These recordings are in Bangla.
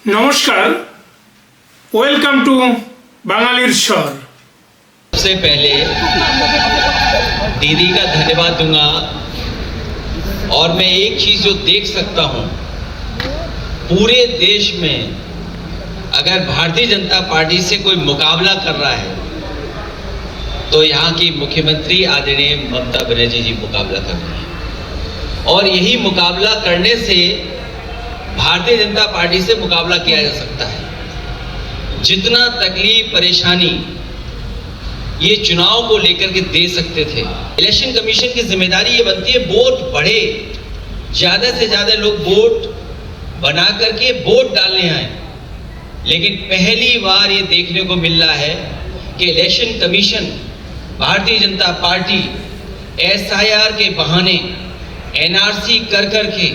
नमस्कार, वेलकम टू बांगालीर स्वर। सबसे पहले दीदी का धन्यवाद दूंगा और मैं एक चीज जो देख सकता हूं, पूरे देश में अगर भारतीय जनता पार्टी से कोई मुकाबला कर रहा है तो यहाँ की मुख्यमंत्री आदरणीय ममता बनर्जी जी मुकाबला कर रही हैं और यही मुकाबला करने से भारतीय जनता पार्टी से मुकाबला किया जा सकता है। जितना तकलीफ परेशानी ये चुनाव को लेकर के दे सकते थे, इलेक्शन कमीशन की जिम्मेदारी ये बनती है वोट बढ़े, ज्यादा से ज्यादा लोग वोट बना करके वोट डालने आए। लेकिन पहली बार ये देखने को मिल रहा है कि election commission, Bharatiya Janata party SIR के बहाने एनआरसी कर करके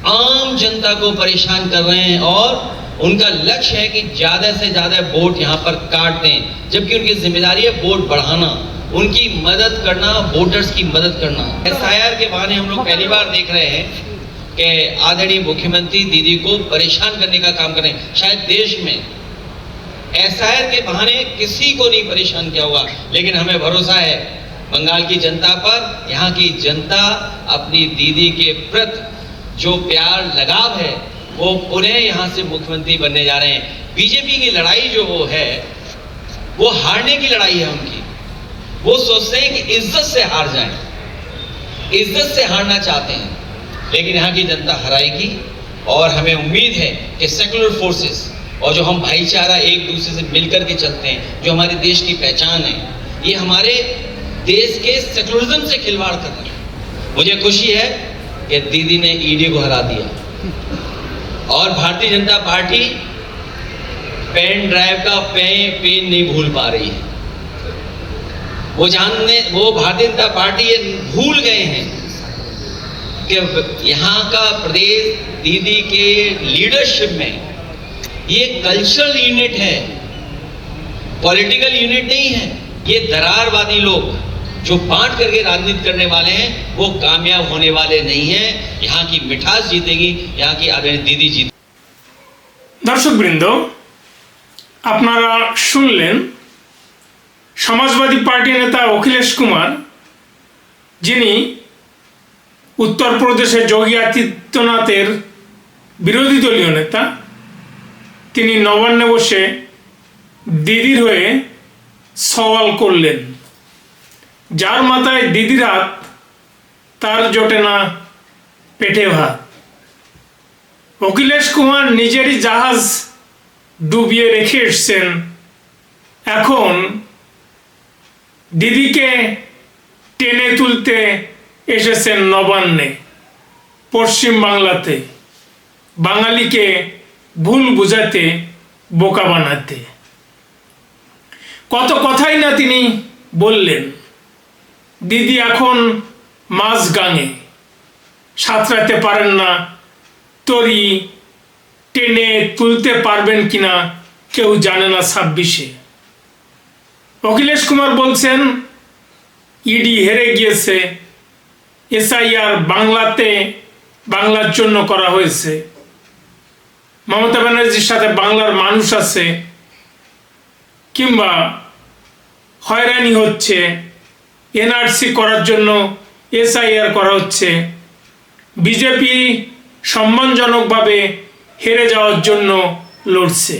आम जनता को परेशान कर रहे हैं और उनका लक्ष्य है कि ज्यादा से ज्यादा वोट यहाँ पर काट दें, जबकि उनकी जिम्मेदारी है वोट बढ़ाना, उनकी मदद करना, वोटर्स की मदद करना। एसआईआर के बहाने हम लोग पहली बार देख रहे हैं कि आदरणीय मुख्यमंत्री दीदी को परेशान करने का काम कर रहे हैं। शायद देश में एसआईआर के बहाने किसी को नहीं परेशान किया होगा, लेकिन हमें भरोसा है बंगाल की जनता पर। यहाँ की जनता अपनी दीदी के प्रति जो प्यार लगाव है वो पुनः यहाँ से मुख्यमंत्री बनने जा रहे हैं। बीजेपी की लड़ाई जो वो है वो हारने की लड़ाई है उनकी। वो सोचते हैं कि इज्जत से हार जाएं, इज्जत से हारना चाहते हैं, लेकिन यहाँ की जनता हराएगी। और हमें उम्मीद है कि सेकुलर फोर्सेस और जो हम भाईचारा एक दूसरे से मिलकर के चलते हैं, जो हमारे देश की पहचान है, ये हमारे देश के सेकुलरिज्म से खिलवाड़ कर रहे हैं। मुझे खुशी है कि दीदी ने ईडी को हरा दिया और Bharatiya Janata party pen drive का पिन नहीं भूल पा रही है। वो भारतीय जनता पार्टी ये भूल गए हैं कि यहाँ का प्रदेश दीदी के लीडरशिप में ये कल्चरल यूनिट है, पॉलिटिकल यूनिट नहीं है। ये दरारवादी लोग जो बांट करके राजनीति करने वाले हैं वो कामयाब होने वाले नहीं हैं। यहाँ की मिठास जीतेगी, यहाँ की आदरणीय दीदी जीत। दर्शक बृंद, আপনারা শুনলেন সমাজবাদী পার্টি নেতা অখিলেশ কুমার, যিনি উত্তরপ্রদেশে যোগী আদিত্যনাথের বিরোধী দলীয় নেতা। তিনি নবান্নে বসে দিদির হয়ে সওয়াল করলেন। যার মাথায় দিদির হাত তার জোটে না পেটে ভাত। অখিলেশ কুমার নিজেরই জাহাজ ডুবিয়ে রেখে এসছেন, এখন দিদিকে টেনে তুলতে এসেছেন নবান্নে, পশ্চিম বাংলাতে, বাঙালিকে ভুল বোঝাতে, বোকা বানাতে। কত কথাই না তিনি বললেন। দিদি এখন মাঝ গাঙে, সাঁতরাতে পারেন না, তরি টেনে তুলতে পারবেন কিনা কেউ জানে না 26-এ। অখিলেশ কুমার বলছেন ইডি হেরে গিয়েছে, এসআইআর বাংলার জন্য করা হয়েছে, মমতা ব্যানার্জির সাথে বাংলার মানুষ আছে, কিংবা হয়রানি হচ্ছে, এনআরসি করার জন্য এসআইআর করা হচ্ছে, বিজেপি সম্মানজনকভাবে হেরে যাওয়ার জন্য লড়ছে।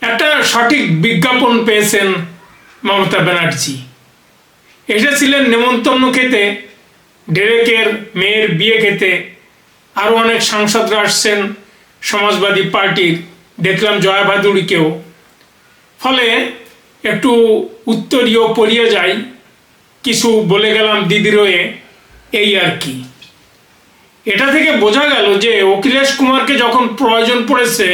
একটা সঠিক বিজ্ঞাপন পেয়েছেন মমতা ব্যানার্জি। এসেছিলেন নেমন্তন্ন খেতে, ডেরেকের মেয়ের বিয়ে খেতে, আরও অনেক সাংসদরা আসছেন সমাজবাদী পার্টির, দেখলাম জয়া ভাদুড়িকেও। ফলে একটু উত্তরীয় পড়িয়ে যাই, কিছু বলে গেলাম দিদির হয়ে, এই আর কি। এটা থেকে বোঝা গেল যে অখিলেশ কুমারকে যখন প্রয়োজন পড়েছে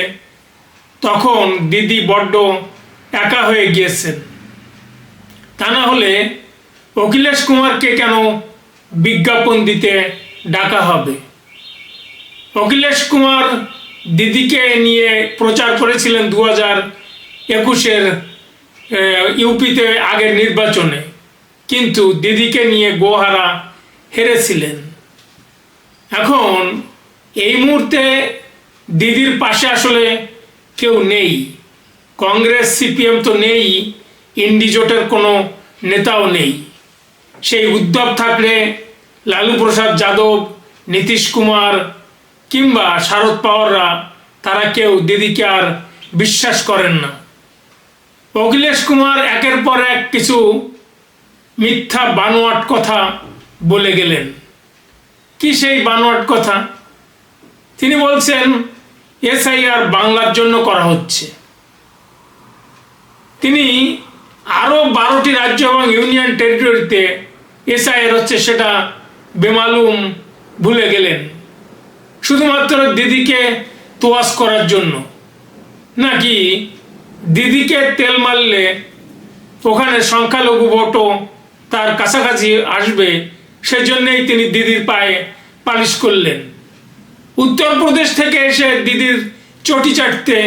তখন দিদি বড্ড একা হয়ে গিয়েছেন। তা না হলে অখিলেশ কুমারকে কেন বিজ্ঞাপন দিতে ডাকা হবে? অখিলেশ কুমার দিদিকে নিয়ে প্রচার করেছিলেন 2021-এর ইউপিতে আগের নির্বাচনে, কিন্তু দিদিকে নিয়ে গোহারা হেরেছিলেন। এখন এই মুহূর্তে দিদির পাশে আসলে কেউ নেই। কংগ্রেস সিপিএম তো নেই, ইন্ডি জোটের কোনো নেতাও নেই। সেই উদ্ধব থাকলে, লালু প্রসাদ যাদব, নীতিশ কুমার কিংবা শারদ পাওয়াররা তারা কেউ দিদিকে আর বিশ্বাস করেন না। অখিলেশ কুমার একের পর এক কিছু মিথ্যা বানোয়াট কথা বলে গেলেন। কি সেই বানোয়াট কথা? তিনি বলছেন এসআইআর বাংলার জন্য করা হচ্ছে। তিনি আরও 12টি রাজ্য এবং ইউনিয়ন টেরিটরিতে এসআইআর হচ্ছে সেটা বেমালুম ভুলে গেলেন, শুধুমাত্র দিদিকে তোয়াজ করার জন্য। নাকি দিদিকে তেল মারলে ওখানে সংখ্যালঘু ভোটও তার কাছাকাছি আসবে, সেজন্যই তিনি দিদির পায়ে পালিশ করলেন। উত্তরপ্রদেশ থেকে এসে দিদির চটি চাটতে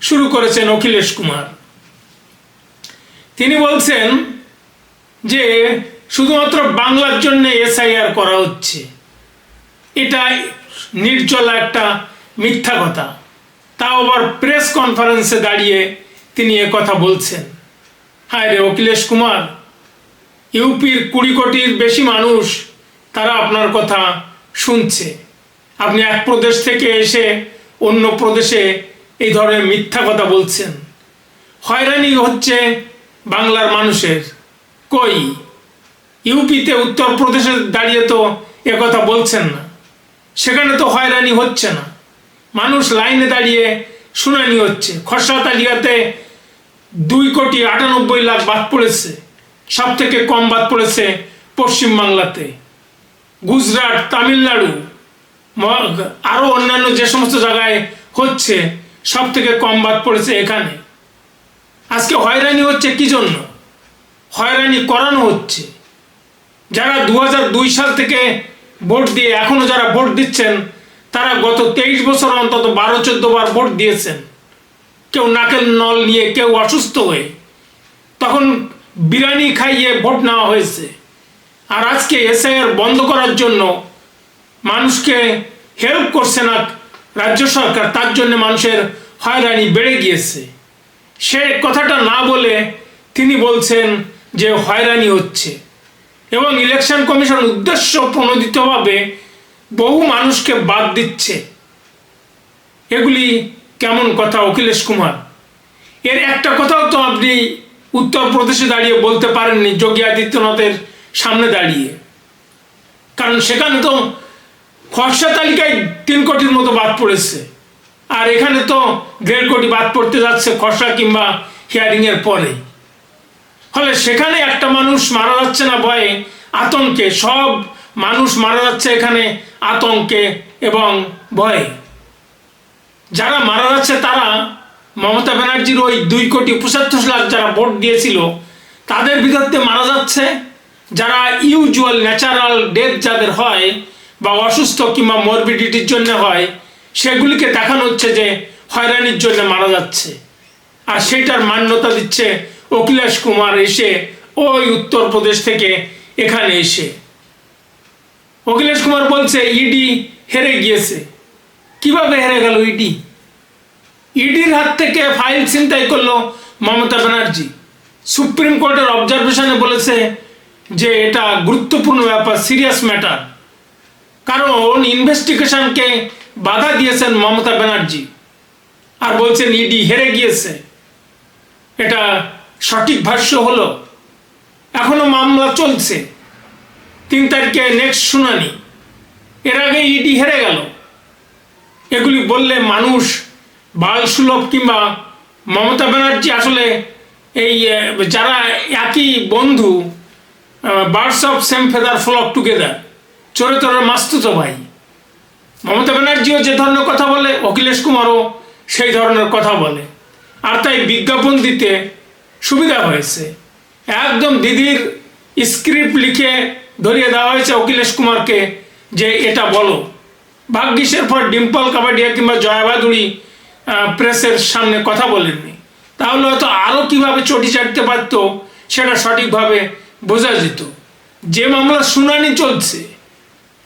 শুরু করেছেন অখিলেশ কুমার। তিনি বলছেন যে শুধুমাত্র বাংলার জন্য এসআইআর করা হচ্ছে। এটা নির্জলা একটা মিথ্যা কথা। তাও আবার প্রেস কনফারেন্সে দাঁড়িয়ে তিনি কথা বলছেন। হায় রে অখিলেশ কুমার, ইউপির 20 কোটির বেশি মানুষ তারা আপনার কথা শুনছে। আপনি এক প্রদেশ থেকে এসে অন্য প্রদেশে এই ধরনের মিথ্যা কথা বলছেন। হয়রানি হচ্ছে বাংলার মানুষের। কই ইউপিতে, উত্তরপ্রদেশে দাঁড়িয়ে তো কথা বলছেন না, সেখানে তো হয়রানি হচ্ছে না। মানুষ লাইনে দাঁড়িয়ে শুনানি হচ্ছে। খসড়া তালিকাতে 2,98,00,000 বাদ পড়েছে। সব থেকে কম বাদ পড়েছে পশ্চিমবাংলাতে। গুজরাট, তামিলনাড়ু, আরও অন্যান্য যে সমস্ত জায়গায় হচ্ছে সব থেকে কম বাদ পড়েছে এখানে। আজকে হয়রানি হচ্ছে কি জন্য? হয়রানি করানো হচ্ছে। যারা 2002 সাল থেকে ভোট দিয়ে এখনো যারা ভোট দিচ্ছেন, তারা গত 23 বছর অন্তত 12-14 বার ভোট দিয়েছেন। কেউ নাকের নল নিয়ে, কেউ অসুস্থ হয়ে, তখন বিরিয়ানি খাইয়ে ভোট নেওয়া হয়েছে। আর আজকে এসআইআর বন্ধ করার জন্য মানুষকে হেল্প করছে না রাজ্য সরকার, তার জন্য মানুষের হয়রানি বেড়ে গিয়েছে। সে কথাটা না বলে তিনি বলছেন যে হয়রানি হচ্ছে এবং ইলেকশন কমিশন উদ্দেশ্য প্রণোদিতভাবে বহু মানুষকে বাদ দিচ্ছে। এগুলি কেমন কথা অখিলেশ কুমার? এর একটা কথাও তো আপনি উত্তরপ্রদেশে দাঁড়িয়ে বলতে পারেননি যোগী আদিত্যনাথের সামনে দাঁড়িয়ে। কারণ সেখানে তো খসড়া তালিকায় 3 কোটির মতো বাদ পড়েছে, আর এখানে তো 1.5 কোটি বাদ পড়তে যাচ্ছে খসড়া কিংবা হিয়ারিংয়ের পরে। ফলে সেখানে একটা মানুষ মারা যাচ্ছে না ভয়ে, আতঙ্কে। সব মানুষ মারা যাচ্ছে এখানে আতঙ্কে এবং ভয়ে। যারা মারা যাচ্ছে তারা মমতা ব্যানার্জির ওই 2,75,00,000 যারা ভোট দিয়েছিল তাদের বিরুদ্ধে মারা যাচ্ছে। যারা ইউজুয়াল ন্যাচারাল ডেথ যাদের হয় বা অসুস্থ কিংবা মরবিডিটির জন্য হয়, সেগুলিকে দেখানো হচ্ছে যে হয়রানির জন্য মারা যাচ্ছে। আর সেটার মান্যতা দিচ্ছে অখিলেশ কুমার এসে ওই উত্তরপ্রদেশ থেকে এখানে এসে। অখিলেশ কুমার বলছে ইডি হেরে গিয়েছে। কিভাবে হেরে গেল ইডি? ইডির হাত থেকে ফাইল ছিনতাই করলো মমতা ব্যানার্জি। সুপ্রিম কোর্টের অবজারভেশনে বলেছে যে এটা গুরুত্বপূর্ণ ব্যাপার, সিরিয়াস ম্যাটার। কারণ ইনভেস্টিগেশনকে বাধা দিয়েছেন মমতা ব্যানার্জি, আর বলছেন ইডি হেরে গিয়েছে। এটা সঠিক ভাষ্য হলো? এখনো মামলা চলছে, 3 তারিখে নেক্সট শুনানি। এর আগে ইডি হেরে গেল। এগুলি বললে মানুষ বালসুলভ কিংবা মমতা ব্যানার্জি আসলে এই যারা একই বন্ধু, birds of same feather flock together, চোরে চোরের মাস্তুতো ভাই। মমতা ব্যানার্জিও যে ধরনের কথা বলে, অখিলেশ কুমারও সেই ধরনের কথা বলে। আর তাই বিজ্ঞাপন দিতে সুবিধা হয়েছে। একদম দিদির স্ক্রিপ্ট লিখে ধরিয়ে দেওয়া হয়েছে অখিলেশ কুমারকে যে এটা বলো। ভাগ্যিসের পর ডিম্পল কাবাডিয়া কিংবা জয়া ভাদুড়ি প্রেসের সামনে কথা বলেননি, তাহলে হয়তো আরও কীভাবে চটি চাটতে পারতো সেটা সঠিকভাবে বোঝা যেত। যে মামলা শুনানি চলছে,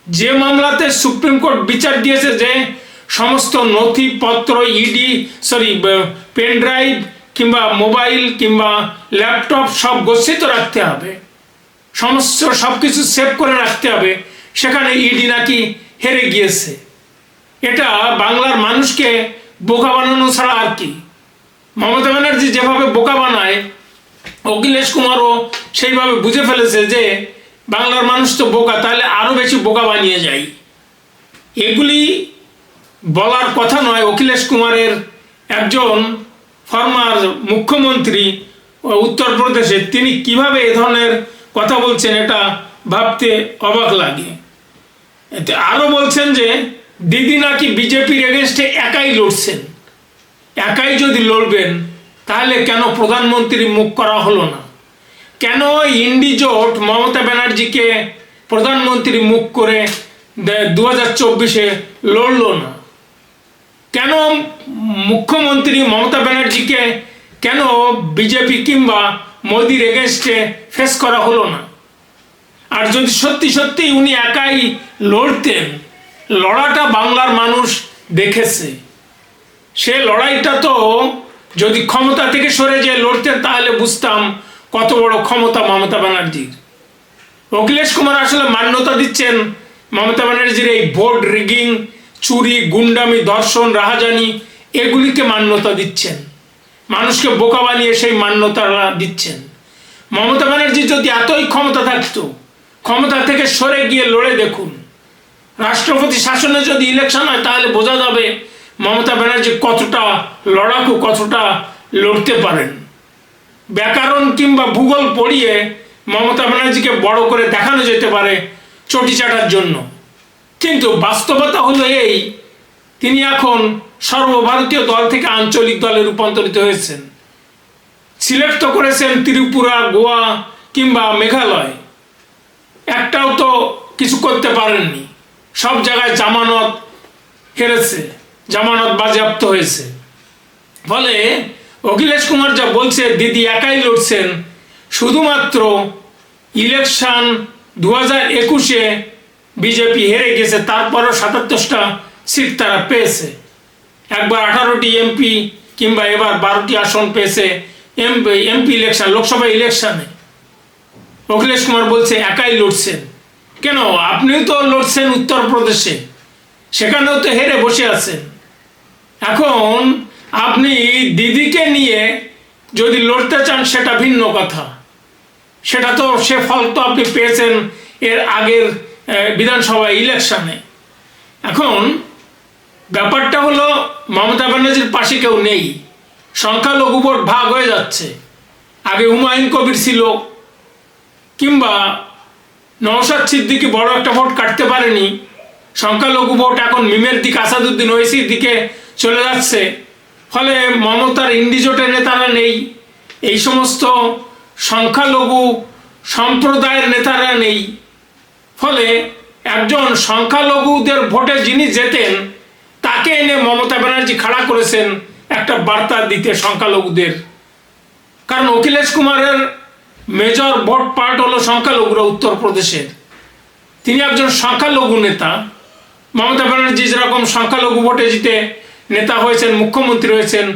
যে মামলাতে সুপ্রিম কোর্ট বিচার দিয়েছে যে সমস্ত নথিপত্র পেন ড্রাইভ কিংবা মোবাইল কিংবা ল্যাপটপ সব গচ্ছিত রাখতে হবে, সব কিছু সেভ করে রাখতে হবে। সেখানে ইডি নাকি হেরে গিয়েছে। এটা বাংলার মানুষকে বোকা বানানো ছাড়া আর কি। মমতা ব্যানার্জি যেভাবে বোকা বানায়, অখিলেশ কুমারও সেইভাবে বুঝে ফেলেছে যে বাংলার মানুষ তো বোকা, তাহলে আরো বেশি বোকা বানিয়ে যায়। এগুলি বলার কথা নয়। অখিলেশ কুমারের একজন ফর্মার মুখ্যমন্ত্রী উত্তরপ্রদেশে, তিনি কিভাবে এ ধরনের কথা বলছেন এটা ভাবতে অবাক লাগে। আরো বলছেন যে দিদি নাকি বিজেপির এগেনস্টে একাই লড়ছেন। একাই যদি লড়বেন তাহলে কেন প্রধানমন্ত্রী মুখ করা হলো না? কেন ইন্ডি জোট মমতা ব্যানার্জিকে প্রধানমন্ত্রী মুখ করে 2024-এ লড়লো না? কেন মুখ্যমন্ত্রী মমতা ব্যানার্জিকে কেন বিজেপি কিংবা মোদির এগেনস্টে ফেস করা হলো না? আর যদি সত্যি সত্যি উনি একাই লড়তেন, লড়াটা বাংলার মানুষ দেখেছে। সে লড়াইটা তো যদি ক্ষমতা থেকে সরে যে লড়তেন তাহলে বুঝতাম কত বড় ক্ষমতা মমতা ব্যানার্জির। অখিলেশ কুমার আসলে মান্যতা দিচ্ছেন মমতা ব্যানার্জির এই ভোট রিগিং, চুরি, গুন্ডামি, ধর্ষণ, রাহাজানি এগুলিকে মান্যতা দিচ্ছেন। মানুষকে বোকা বানিয়ে সেই মান্যতা দিচ্ছেন। মমতা ব্যানার্জি যদি এতই ক্ষমতা থাকতো, ক্ষমতা থেকে সরে গিয়ে লড়ে দেখুন। রাষ্ট্রপতি শাসনে যদি ইলেকশন হয় তাহলে বোঝা যাবে মমতা ব্যানার্জি কতটা লড়াকু, কতটা লড়তে পারেন। ব্যাকরণ কিংবা ভূগোল পড়িয়ে মমতা ব্যানার্জিকে বড় করে দেখানো যেতে পারে চটি চাটার জন্য। কিন্তু বাস্তবতা হলো এই, তিনি এখন সর্বভারতীয় দল থেকে আঞ্চলিক দলে রূপান্তরিত হয়েছেন। সিলেক্ট তো করেছেন ত্রিপুরা, গোয়া কিংবা মেঘালয়, একটাও তো কিছু করতে পারেননি। সব জায়গায় জামানত হেরেছে, জামানত বাজেয়াপ্ত হয়েছে। ফলে অখিলেশ কুমার যা বলছে দিদি একাই লড়ছেন, শুধুমাত্র ইলেকশন 2021-এ বিজেপি হেরে গেছে, তারপরও 77টা সিট তারা পেয়েছে। একবার 18টি এমপি কিংবা এবার 12টি আসন পেয়েছে এমপি ইলেকশন, লোকসভা ইলেকশনে। অখিলেশ কুমার বলছে একাই লড়ছেন। কেন? আপনিও তো লড়ছেন উত্তরপ্রদেশে, সেখানেও তো হেরে বসে আছেন। এখন আপনি দিদিকে নিয়ে যদি লড়তে চান সেটা ভিন্ন কথা। সেটা তো সে ফল তো আপনি পেয়েছেন এর আগের বিধানসভা ইলেকশনে। এখন ব্যাপারটা হলো মমতা ব্যানার্জির পাশে কেউ নেই, সংখ্যালঘু ভোট ভাগ হয়ে যাচ্ছে। আগে হুমায়ুন কবির ছিল, কিংবা নওশাদ সিদ্দিকী বড় একটা ভোট কাটতে পারেনি। সংখ্যালঘু ভোট এখন মিমের দিকে, আসাদুদ্দিন ওয়েসির দিকে চলে যাচ্ছে। ফলে মমতার ইন্ডিজোটের নেতারা নেই, এই সমস্ত সংখ্যালঘু সম্প্রদায়ের নেতারা নেই। ফলে একজন সংখ্যালঘুদের ভোটে যিনি জেতেন তাকে এনে মমতা ব্যানার্জি খাড়া করেছেন একটা বার্তা দিতে সংখ্যালঘুদের। কারণ অখিলেশ কুমারের মেজর ভোট পার্ট হলো সংখ্যালঘুরা উত্তরপ্রদেশের। তিনি একজন সংখ্যালঘু নেতা। মমতা ব্যানার্জি যেরকম সংখ্যালঘু ভোটে জিতে নেতা হয়েছেন, মুখ্যমন্ত্রী হয়েছেন,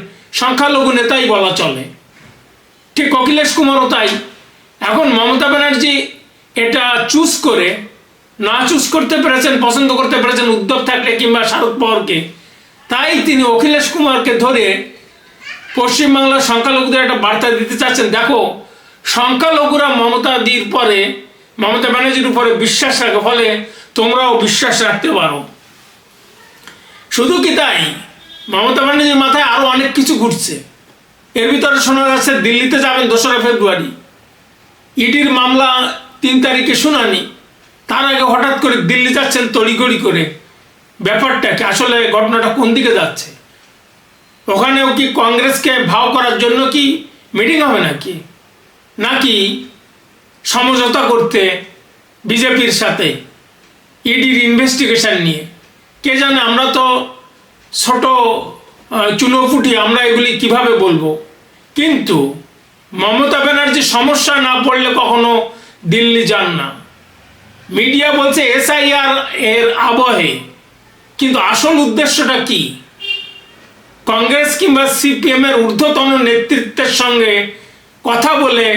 সংখ্যালঘু নেতাই বলা চলে। ঠিক অখিলেশ কুমারও তাই। এখন মমতা ব্যানার্জি এটা চুজ করে না চুজ করতে পেরেছেন, পছন্দ করতে পেরেছেন উদ্ধব ঠাকরে কিংবা শারদ পাওয়ারকে, তাই তিনি অখিলেশ কুমারকে ধরে পশ্চিমবাংলার সংখ্যালঘুদের একটা বার্তা দিতে চাচ্ছেন, দেখো সংখ্যালঘুরা মমতাদির পরে, মমতা ব্যানার্জির উপরে বিশ্বাস রাখে, ফলে তোমরাও বিশ্বাস রাখতে পারো। শুধু কি তাই, মমতা ব্যানার্জির মাথায় আরো অনেক কিছু ঘুরছে। এর ভিতরে শোনা যাচ্ছে দিল্লিতে যাবেন 2রা ফেব্রুয়ারি, ইডির মামলা 3 তারিখে শুনানি, তার আগে হঠাৎ করে দিল্লি যাচ্ছেন তড়িঘড়ি করে। ব্যাপারটা কি, আসলে ঘটনাটা কোন দিকে যাচ্ছে? ওখানেও কি কংগ্রেসকে ভাও করার জন্য কি মিটিং হবে নাকি, নাকি সমঝোতা করতে বিজেপির সাথে ইডির ইনভেস্টিগেশন নিয়ে? কে জানে, আমরা তো ছোট চুনোপুটি, আমরা এগুলি কিভাবে বলবো। কিন্তু মমতা ব্যানার্জি সমস্যা না পড়লে কখনো দিল্লি যান না। মিডিয়া বলছে SIR এর আবহে কিন্তু আসল উদ্দেশ্যটা কি? কংগ্রেস কিংবা সিপিএম এর ঊর্ধ্বতন নেতৃত্বের সঙ্গে কথা বলে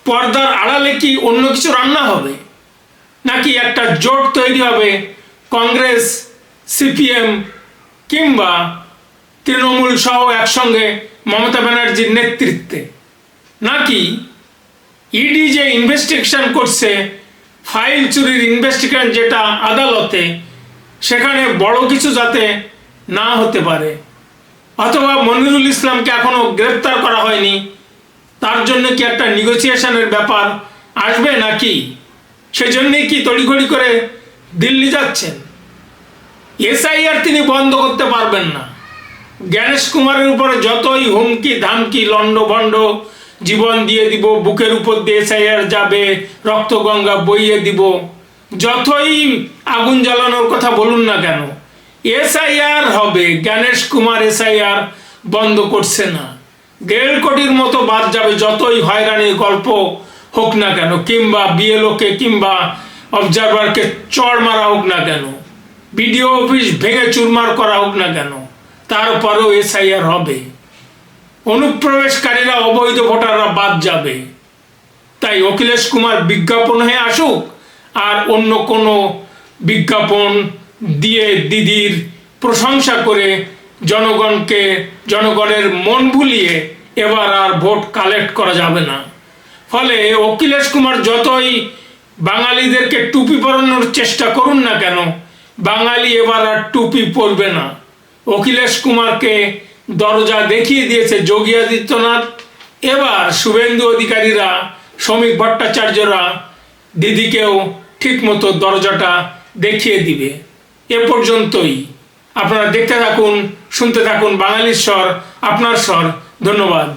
পর্দার আড়ালে কি অন্য কিছু রান্না হবে, নাকি একটা জোট তৈরি হবে কংগ্রেস, সিপিএম কিংবা তৃণমূল সহ একসঙ্গে মমতা ব্যানার্জির নেতৃত্বে? নাকি ইডি যে ইনভেস্টিগেশন করছে, ফাইল চুরির ইনভেস্টিগেশন যেটা আদালতে, সেখানে বড় কিছু যাতে না হতে পারে, অথবা মনিরুল ইসলামকে এখনো গ্রেপ্তার করা হয়নি, তার জন্য কি একটা নেগোসিয়েশনের ব্যাপার আসবে নাকি? সেজন্যই কি তড়িঘড়ি করে দিল্লি যাচ্ছেন? এসআইআর তিনি বন্ধ করতে পারবেন না। জ্ঞানেশ কুমারের উপরে যতই হুমকি ধামকি, লন্ডভন্ড, জীবন দিয়ে দিব, বুকের উপর দিয়ে এসআইআর যাবে, রক্তগঙ্গা বইয়ে দিব, যতই আগুন জ্বালানোর কথা বলুন না কেন, এসআইআর হবে। জ্ঞানেশ কুমার এসআইআর বন্ধ করছে না। 1.5 কোটির মতো বাদ যাবে, যতই হয়রানির গল্প হোক না কেন, কিংবা বিএলওকে কিংবা অবজারভারকে চড় মারা হোক না কেন, বিডিও অফিস ভেঙে চুরমার করা হোক না কেন, তারপরেও এসআইআর হবে। অনুপ্রবেশকারীরা, অবৈধ ভোটাররা বাদ যাবে। তাই অখিলেশ কুমার বিজ্ঞাপন হয়ে আসুক, আর অন্য কোনো বিজ্ঞাপন দিয়ে দিদির প্রশংসা করে জনগণের মন ভুলিয়ে এবার আর ভোট কালেক্ট করা যাবে না। ফলে অখিলেশ কুমার যতই বাঙালিদেরকে টুপি পরানোর চেষ্টা করুন না কেন, বাঙালি এবার আর টুপি পরবে না। অখিলেশ কুমারকে দরজা দেখিয়ে দিয়েছে যোগী আদিত্যনাথ। এবার শুভেন্দু অধিকারীরা, শ্রমিক ভট্টাচার্যরা দিদিকেও ঠিকমতো দরজাটা দেখিয়ে দিবে। এ পর্যন্তই। আপনারা দেখতে থাকুন, শুনতে থাকুন বাঙালির স্বর, আপনার স্বর। ধন্যবাদ।